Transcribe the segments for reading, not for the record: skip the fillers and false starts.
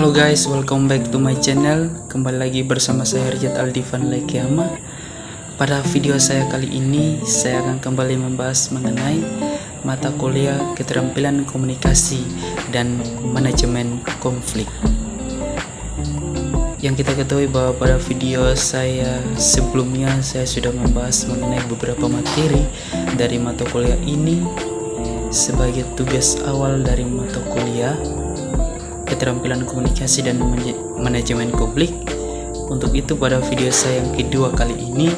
Halo guys, welcome back to my channel. Kembali lagi bersama saya Rijat Aldivan Lekiyama. Pada video saya kali ini, saya akan kembali membahas mengenai mata kuliah keterampilan komunikasi dan manajemen konflik. Yang kita ketahui bahwa pada video saya sebelumnya saya sudah membahas mengenai beberapa materi dari mata kuliah ini sebagai tugas awal dari mata kuliah keterampilan komunikasi dan manajemen konflik. Untuk itu pada video saya yang kedua kali ini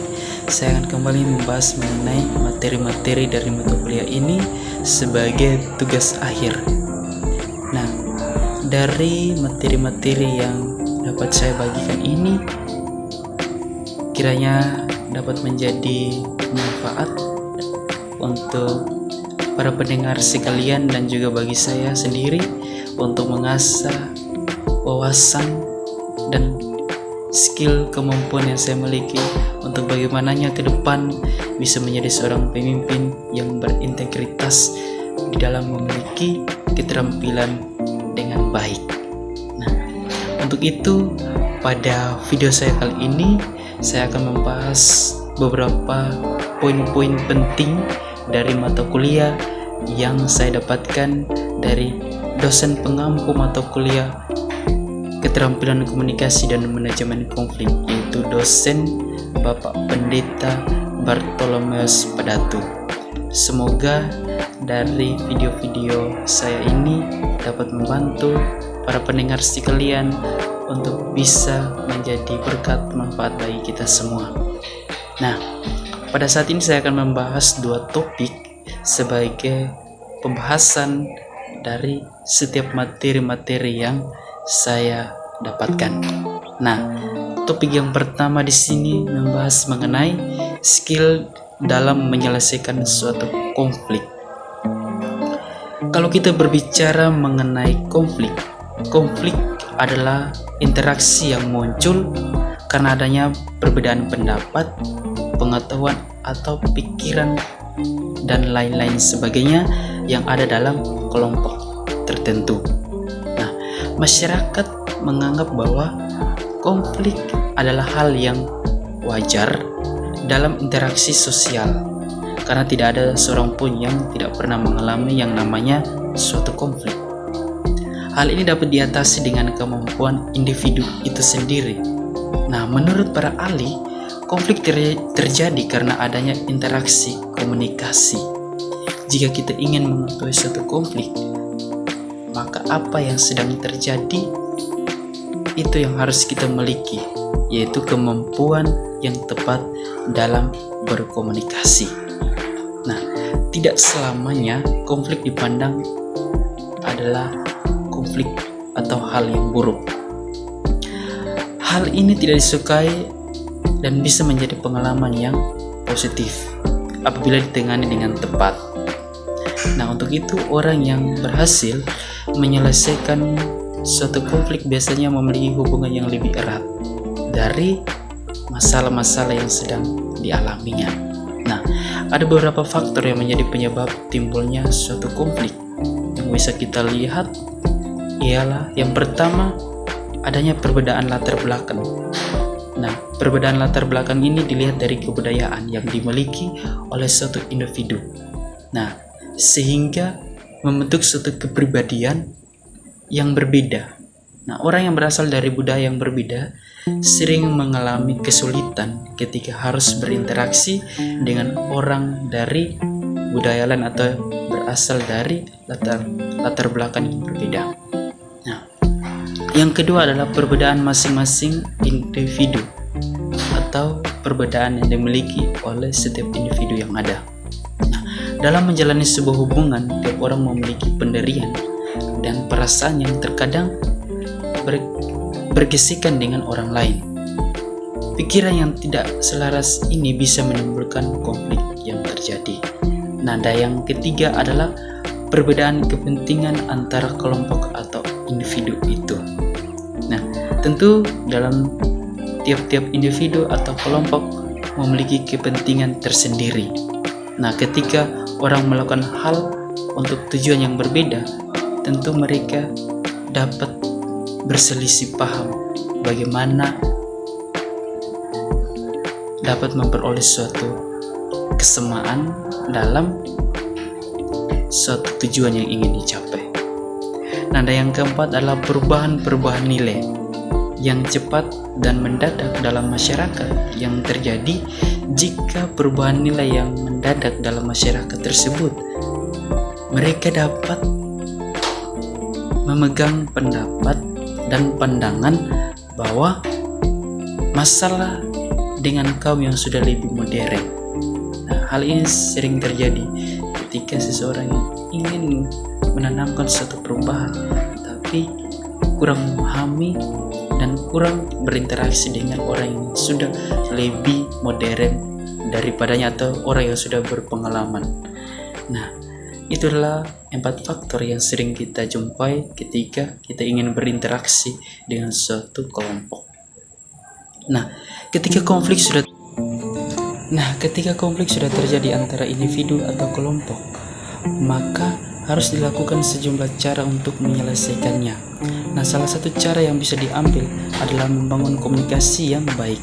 saya akan kembali membahas mengenai materi-materi dari mata kuliah ini sebagai tugas akhir. Nah, dari materi-materi yang dapat saya bagikan ini kiranya dapat menjadi manfaat untuk para pendengar sekalian dan juga bagi saya sendiri untuk mengasah wawasan dan skill kemampuan yang saya miliki untuk bagaimananya ke depan bisa menjadi seorang pemimpin yang berintegritas di dalam memiliki keterampilan dengan baik. Nah, untuk itu pada video saya kali ini saya akan membahas beberapa poin-poin penting dari mata kuliah yang saya dapatkan dari dosen pengampu mata kuliah keterampilan komunikasi dan manajemen konflik, yaitu dosen Bapak Pendeta Bartolomeus Padatu. Semoga dari video-video saya ini dapat membantu para pendengar sekalian untuk bisa menjadi berkat manfaat bagi kita semua. Nah, pada saat ini saya akan membahas dua topik sebagai pembahasan dari setiap materi-materi yang saya dapatkan. Nah, topik yang pertama di sini membahas mengenai skill dalam menyelesaikan suatu konflik. Kalau kita berbicara mengenai konflik adalah interaksi yang muncul karena adanya perbedaan pendapat, pengetahuan atau pikiran dan lain-lain sebagainya yang ada dalam kelompok tertentu. Nah, masyarakat menganggap bahwa konflik adalah hal yang wajar dalam interaksi sosial karena tidak ada seorang pun yang tidak pernah mengalami yang namanya suatu konflik. Hal ini dapat diatasi dengan kemampuan individu itu sendiri. Nah, menurut para ahli, konflik terjadi karena adanya interaksi komunikasi. Jika kita ingin mengetahui suatu konflik, maka apa yang sedang terjadi itu yang harus kita miliki, yaitu kemampuan yang tepat dalam berkomunikasi. Nah, tidak selamanya konflik dipandang adalah konflik atau hal yang buruk. Hal ini tidak disukai dan bisa menjadi pengalaman yang positif apabila ditangani dengan tepat. Nah, untuk itu orang yang berhasil menyelesaikan suatu konflik biasanya memiliki hubungan yang lebih erat dari masalah-masalah yang sedang dialaminya. Nah, ada beberapa faktor yang menjadi penyebab timbulnya suatu konflik yang bisa kita lihat ialah yang pertama adanya perbedaan latar belakang. Nah, perbedaan latar belakang ini dilihat dari kebudayaan yang dimiliki oleh suatu individu. Nah, sehingga membentuk suatu kepribadian yang berbeda. Nah, orang yang berasal dari budaya yang berbeda sering mengalami kesulitan ketika harus berinteraksi dengan orang dari budaya lain atau berasal dari latar belakang yang berbeda. Nah, yang kedua adalah perbedaan masing-masing individu atau perbedaan yang dimiliki oleh setiap individu yang ada. Nah, dalam menjalani sebuah hubungan, tiap orang memiliki pendirian dan perasaan yang terkadang bergesekan dengan orang lain. Pikiran yang tidak selaras ini bisa menimbulkan konflik yang terjadi. Nah, yang ketiga adalah perbedaan kepentingan antara kelompok atau individu itu. Nah, tentu dalam tiap-tiap individu atau kelompok memiliki kepentingan tersendiri. Nah, ketika orang melakukan hal untuk tujuan yang berbeda, tentu mereka dapat berselisih paham bagaimana dapat memperoleh suatu kesamaan dalam suatu tujuan yang ingin dicapai. Nada yang keempat adalah perubahan nilai yang cepat dan mendadak dalam masyarakat yang terjadi jika perubahan nilai yang mendadak dalam masyarakat tersebut. Mereka dapat memegang pendapat dan pandangan bahwa masalah dengan kaum yang sudah lebih modern. Nah, hal ini sering terjadi ketika seseorang yang ingin menanamkan suatu perubahan tapi kurang memahami dan kurang berinteraksi dengan orang yang sudah lebih modern daripadanya atau orang yang sudah berpengalaman. Nah, itulah 4 faktor yang sering kita jumpai ketika kita ingin berinteraksi dengan suatu kelompok. Nah, ketika konflik sudah terjadi antara individu atau kelompok, maka harus dilakukan sejumlah cara untuk menyelesaikannya. Nah, salah satu cara yang bisa diambil adalah membangun komunikasi yang baik.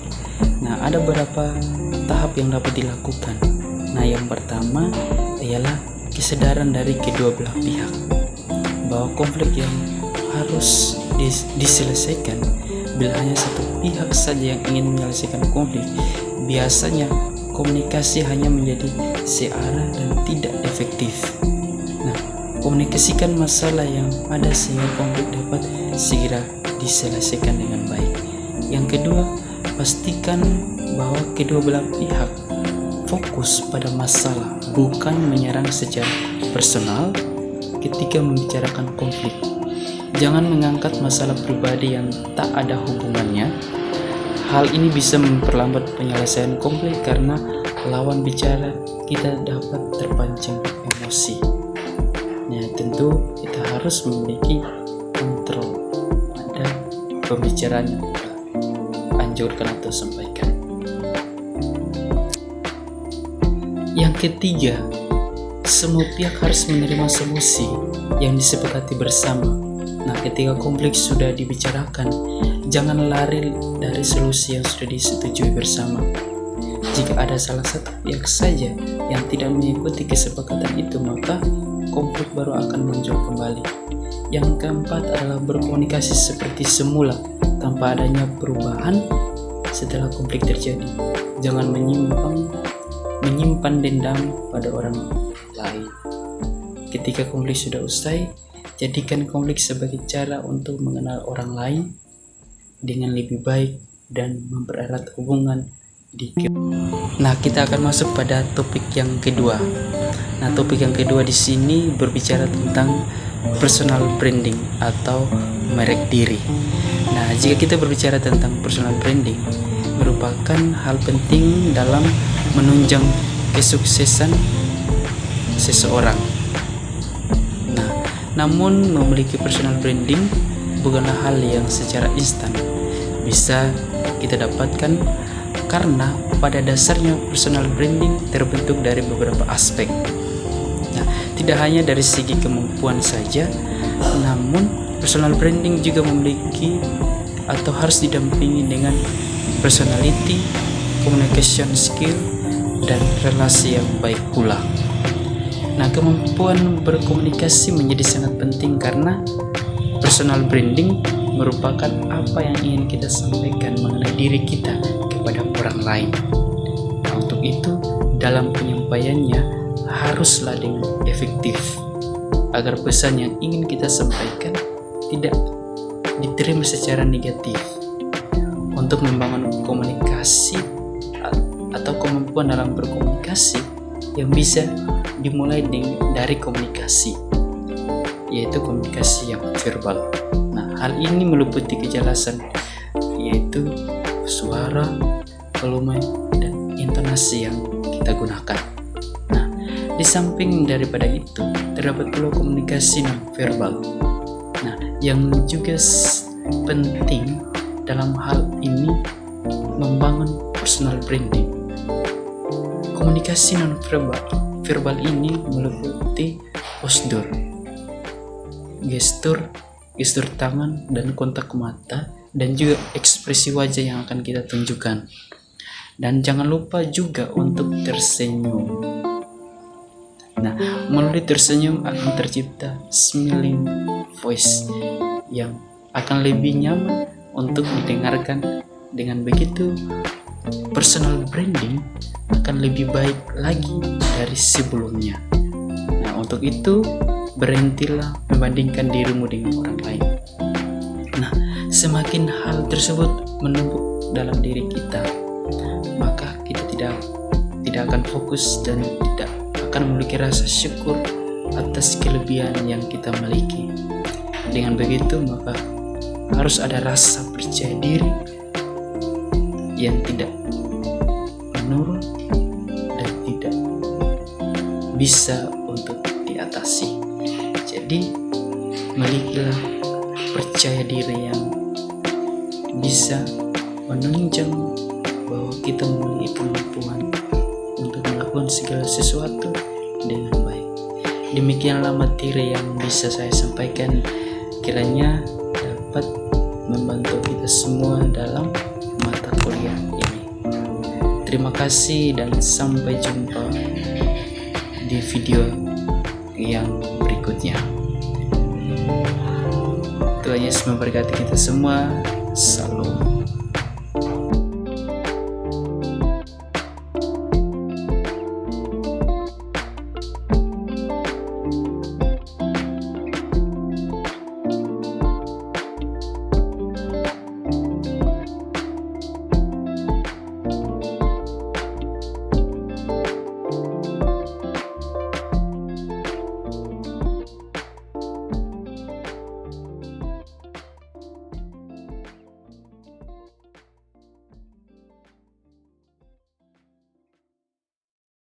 Nah, ada beberapa tahap yang dapat dilakukan. Nah, yang pertama ialah kesadaran dari kedua belah pihak bahwa konflik yang harus diselesaikan. Bila hanya satu pihak saja yang ingin menyelesaikan konflik, biasanya komunikasi hanya menjadi searah dan tidak efektif. Nah, komunikasikan masalah yang ada sehingga konflik dapat segera diselesaikan dengan baik. Yang kedua, pastikan bahwa kedua belah pihak fokus pada masalah, bukan menyerang secara personal ketika membicarakan konflik. Jangan mengangkat masalah pribadi yang tak ada hubungannya. Hal ini bisa memperlambat penyelesaian konflik karena lawan bicara kita dapat terpancing emosi. Nah, tentu kita harus memiliki kontrol pada pembicaraan yang kita anjurkan atau sampaikan. Yang ketiga, semua pihak harus menerima solusi yang disepakati bersama. Nah, ketika konflik sudah dibicarakan, jangan lari dari solusi yang sudah disetujui bersama. Jika ada salah satu pihak saja yang tidak mengikuti kesepakatan itu, maka konflik baru akan muncul kembali. Yang keempat adalah berkomunikasi seperti semula tanpa adanya perubahan setelah konflik terjadi. Jangan menyimpan dendam pada orang lain. Ketika konflik sudah usai, jadikan konflik sebagai cara untuk mengenal orang lain dengan lebih baik dan mempererat hubungan di. Nah, kita akan masuk pada topik yang kedua. Nah, topik yang kedua di sini berbicara tentang personal branding atau merek diri. Nah, jika kita berbicara tentang personal branding, merupakan hal penting dalam menunjang kesuksesan seseorang. Nah, namun memiliki personal branding bukanlah hal yang secara instan bisa kita dapatkan, karena pada dasarnya personal branding terbentuk dari beberapa aspek. Nah, tidak hanya dari segi kemampuan saja, namun personal branding juga memiliki atau harus didampingi dengan personality, communication skill, dan relasi yang baik pula. Nah, kemampuan berkomunikasi menjadi sangat penting karena personal branding merupakan apa yang ingin kita sampaikan mengenai diri kita kepada orang lain. Nah, untuk itu dalam penyampaiannya haruslah dengan efektif agar pesan yang ingin kita sampaikan tidak diterima secara negatif. Untuk membangun komunikasi atau kemampuan dalam berkomunikasi yang bisa dimulai dari komunikasi, yaitu komunikasi yang verbal. Nah, hal ini meliputi kejelasan, yaitu suara, volume, dan intonasi yang kita gunakan. Nah, di samping daripada itu, terdapat pula komunikasi non-verbal. Nah, yang juga penting dalam hal ini membangun personal branding. Komunikasi non-verbal ini meliputi postur, gestur, gestur tangan dan kontak mata, dan juga ekspresi wajah yang akan kita tunjukkan. Dan jangan lupa juga untuk tersenyum. Nah, melalui tersenyum akan tercipta smiling voice yang akan lebih nyaman untuk didengarkan. Dengan begitu, personal branding akan lebih baik lagi dari sebelumnya. Nah, untuk itu berhentilah membandingkan dirimu dengan orang lain. Nah, semakin hal tersebut menumpuk dalam diri kita, maka kita tidak akan fokus dan tidak akan memiliki rasa syukur atas kelebihan yang kita miliki. Dengan begitu, maka harus ada rasa percaya diri yang tidak menurun dan tidak bisa untuk diatasi. Jadi, milikilah percaya diri yang bisa menunjang bahwa kita memiliki kemampuan untuk melakukan segala sesuatu dengan baik. Demikianlah materi yang bisa saya sampaikan, kiranya dapat membantu kita semua dalam mata kuliah ini. Terima kasih dan sampai jumpa di video yang berikutnya. Tuhan Yesus memberkati kita semua. Salam.